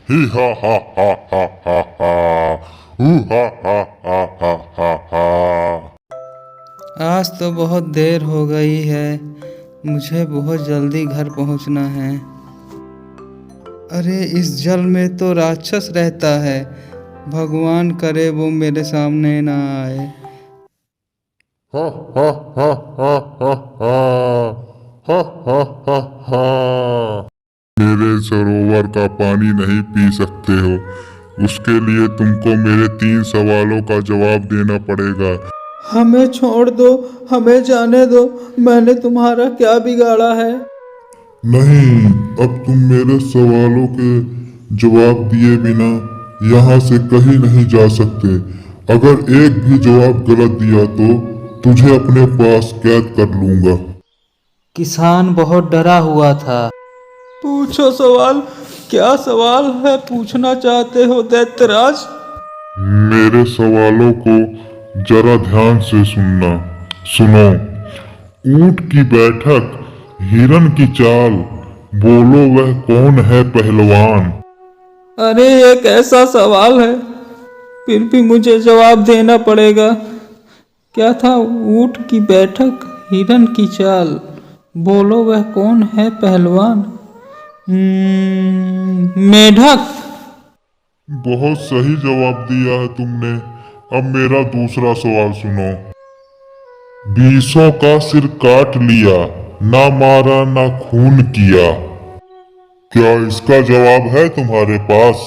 ही हा हा हा हा हा हू हा हा हा। आज तो बहुत देर हो गई है, मुझे बहुत जल्दी घर पहुंचना है। अरे इस जल में तो राक्षस रहता है, भगवान करे वो मेरे सामने ना आए। हा हा हा हा हा हा हा हा हा हा। मेरे सरोवर का पानी नहीं पी सकते हो, उसके लिए तुमको मेरे 3 सवालों का जवाब देना पड़ेगा। हमें छोड़ दो, हमें जाने दो, मैंने तुम्हारा क्या बिगाड़ा है। नहीं, अब तुम मेरे सवालों के जवाब दिए बिना यहाँ से कहीं नहीं जा सकते। अगर एक भी जवाब गलत दिया तो तुझे अपने पास कैद कर लूंगा। किसान बहुत डरा हुआ था। पूछो सवाल, क्या सवाल है पूछना चाहते हो दैत्यराज? मेरे सवालों को जरा ध्यान से सुनो। ऊंट की बैठक, हिरन की चाल, बोलो वह कौन है पहलवान। अरे ये कैसा सवाल है, फिर भी मुझे जवाब देना पड़ेगा। क्या था? ऊंट की बैठक, हिरन की चाल, बोलो वह कौन है पहलवान। मेढक। बहुत सही जवाब दिया है तुमने। अब मेरा दूसरा सवाल सुनो। 20 का सिर काट लिया, ना मारा ना खून किया। क्या इसका जवाब है तुम्हारे पास?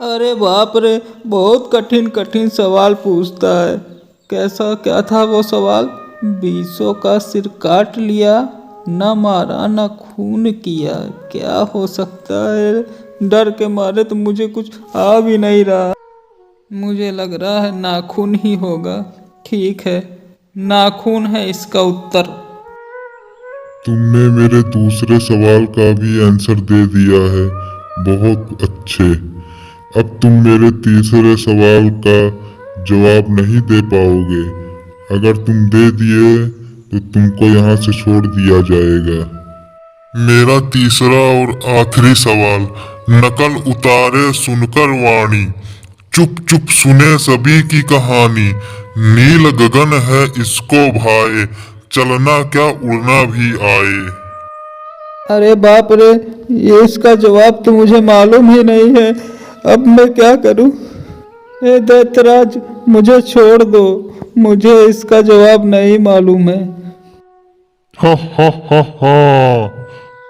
अरे बाप रे, बहुत कठिन कठिन सवाल पूछता है। कैसा क्या था वो सवाल? 20 का सिर काट लिया, न मारा न खून किया, क्या हो सकता है? डर के मारे तो मुझे कुछ आ भी नहीं रहा। मुझे लग रहा है नाखून ही होगा। ठीक है, नाखून है इसका उत्तर। तुमने मेरे दूसरे सवाल का भी आंसर दे दिया है, बहुत अच्छे। अब तुम मेरे तीसरे सवाल का जवाब नहीं दे पाओगे। अगर तुम दे दिए तो तुमको यहाँ से छोड़ दिया जाएगा। मेरा तीसरा और आखिरी सवाल। नकल उतारे सुनकर वाणी, चुप चुप सुने सभी की कहानी। नील गगन है इसको भाए, चलना क्या उड़ना भी आए। अरे बाप रे, ये इसका जवाब तो मुझे मालूम ही नहीं है। अब मैं क्या करूं? हे दैत्यराज, मुझे छोड़ दो, मुझे इसका जवाब नहीं मालूम है। हा हा हा हा।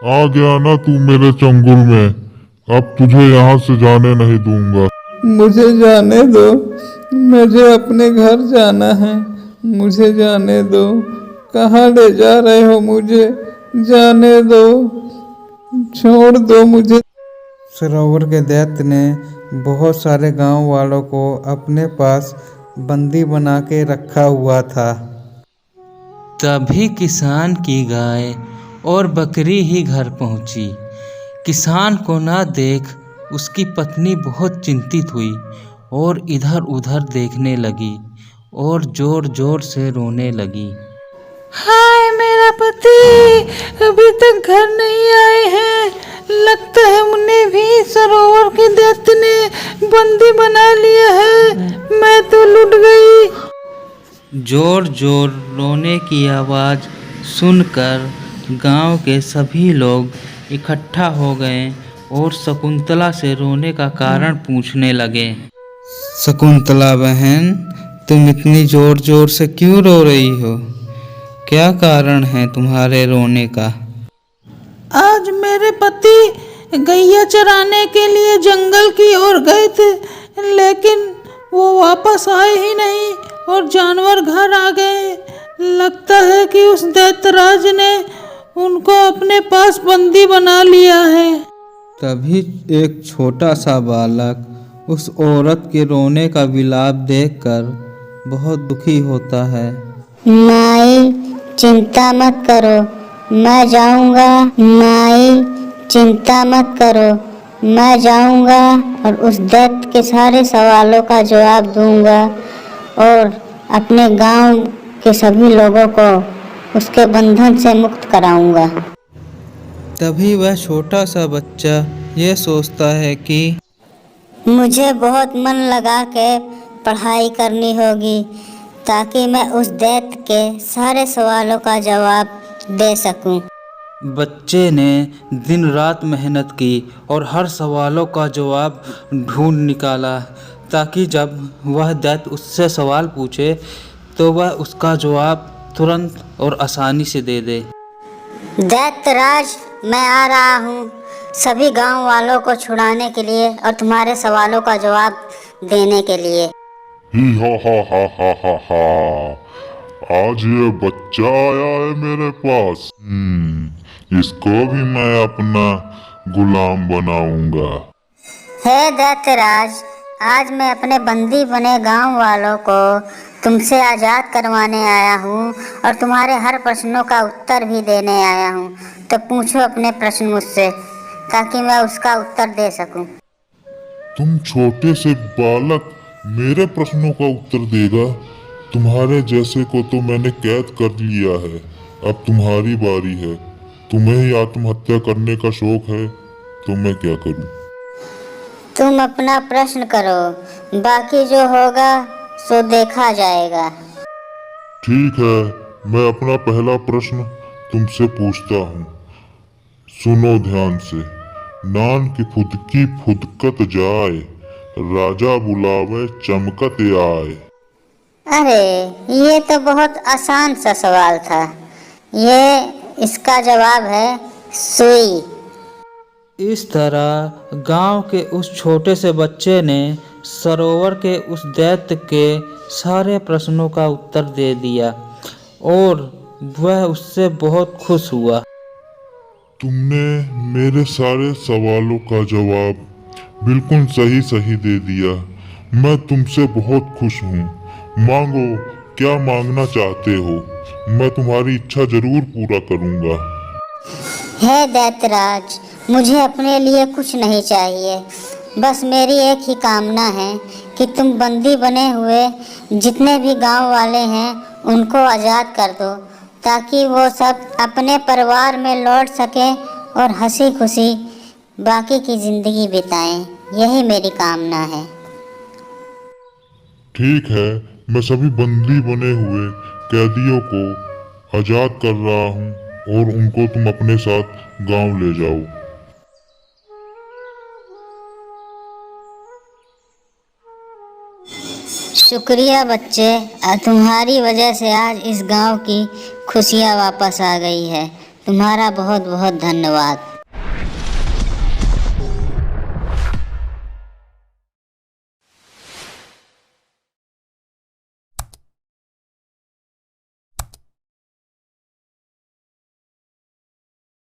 आ गया ना तू मेरे चंगुल में, अब तुझे यहाँ से जाने नहीं दूंगा। मुझे जाने दो, मुझे अपने घर जाना है। मुझे जाने दो, कहाँ ले जा रहे हो मुझे? जाने दो, छोड़ दो मुझे। सरोवर के दैत्य ने बहुत सारे गांव वालों को अपने पास बंदी बना के रखा हुआ था। तभी किसान की गाय और बकरी ही घर पहुंची। किसान को ना देख उसकी पत्नी बहुत चिंतित हुई और इधर उधर देखने लगी और जोर जोर से रोने लगी। हाय मेरा पति अभी तक घर नहीं आए हैं, लगता है उन्हें भी सरोवर के दैत्य ने बंदी बना लिया है, मैं तो लुट गई। जोर जोर रोने की आवाज़ सुनकर गांव के सभी लोग इकट्ठा हो गए और शकुंतला से रोने का कारण पूछने लगे। शकुंतला बहन, तुम इतनी जोर जोर से क्यों रो रही हो? क्या कारण है तुम्हारे रोने का? आज मेरे पति गैया चराने के लिए जंगल की ओर गए थे, लेकिन वो वापस आए ही नहीं और जानवर घर आ गए। लगता है कि उस दैत्यराज ने उनको अपने पास बंदी बना लिया है। तभी एक छोटा सा बालक उस औरत के रोने का विलाप देखकर बहुत दुखी होता है। माई चिंता मत करो, मैं जाऊंगा। माई चिंता मत करो, मैं जाऊंगा और उस दैत्य के सारे सवालों का जवाब दूंगा और अपने गांव के सभी लोगों को उसके बंधन से मुक्त कराऊंगा। तभी वह छोटा सा बच्चा ये सोचता है कि मुझे बहुत मन लगा के पढ़ाई करनी होगी ताकि मैं उस दैत्य के सारे सवालों का जवाब दे सकूं। बच्चे ने दिन रात मेहनत की और हर सवालों का जवाब ढूंढ निकाला ताकि जब वह दैत्य उससे सवाल पूछे तो वह उसका जवाब तुरंत और आसानी से दे दे। दैत्यराज, मैं आ रहा हूँ सभी गांव वालों को छुड़ाने के लिए और तुम्हारे सवालों का जवाब देने के लिए। ही हा। आज ये बच्चा आया है मेरे पास। इसको भी मैं अपना गुलाम बनाऊंगा। हे दैत्यराज, आज मैं अपने बंदी बने गांव वालों को तुमसे आज़ाद करवाने आया हूँ और तुम्हारे हर प्रश्नों का उत्तर भी देने आया हूँ। तो पूछो अपने प्रश्न मुझसे ताकि मैं उसका उत्तर दे सकूं। तुम छोटे से बालक मेरे प्रश्नों का उत्तर देगा? तुम्हारे जैसे को तो मैंने कैद कर लिया है। अब तुम्हारी बारी है। तुम्हें ही आत्महत्या करने का शौक है तो मैं क्या करूं? तुम अपना प्रश्न करो, बाकी जो होगा सो देखा जाएगा। ठीक है, मैं अपना पहला प्रश्न तुमसे पूछता हूँ। सुनो ध्यान से। नान की फुदकी फुदकत जाए, राजा बुलावे चमकत आए। अरे, ये तो बहुत आसान सा सवाल था। इसका जवाब है सुई। इस तरह गांव के उस छोटे से बच्चे ने सरोवर के उस दैत्य के सारे प्रश्नों का उत्तर दे दिया और वह उससे बहुत खुश हुआ। तुमने मेरे सारे सवालों का जवाब बिल्कुल सही दे दिया। मैं तुमसे बहुत खुश हूँ। मांगो, क्या मांगना चाहते हो? मैं तुम्हारी इच्छा जरूर पूरा करूँगा। हे दैत्यराज, मुझे अपने लिए कुछ नहीं चाहिए। बस मेरी एक ही कामना है कि तुम बंदी बने हुए जितने भी गांव वाले हैं उनको आज़ाद कर दो ताकि वो सब अपने परिवार में लौट सकें और हंसी खुशी बाकी की ज़िंदगी बिताएं। यही मेरी कामना है। ठीक है, मैं सभी बंदी बने हुए कैदियों को आज़ाद कर रहा हूँ और उनको तुम अपने साथ गांव ले जाओ। शुक्रिया बच्चे, तुम्हारी वजह से आज इस गांव की खुशियाँ वापस आ गई है। तुम्हारा बहुत बहुत धन्यवाद।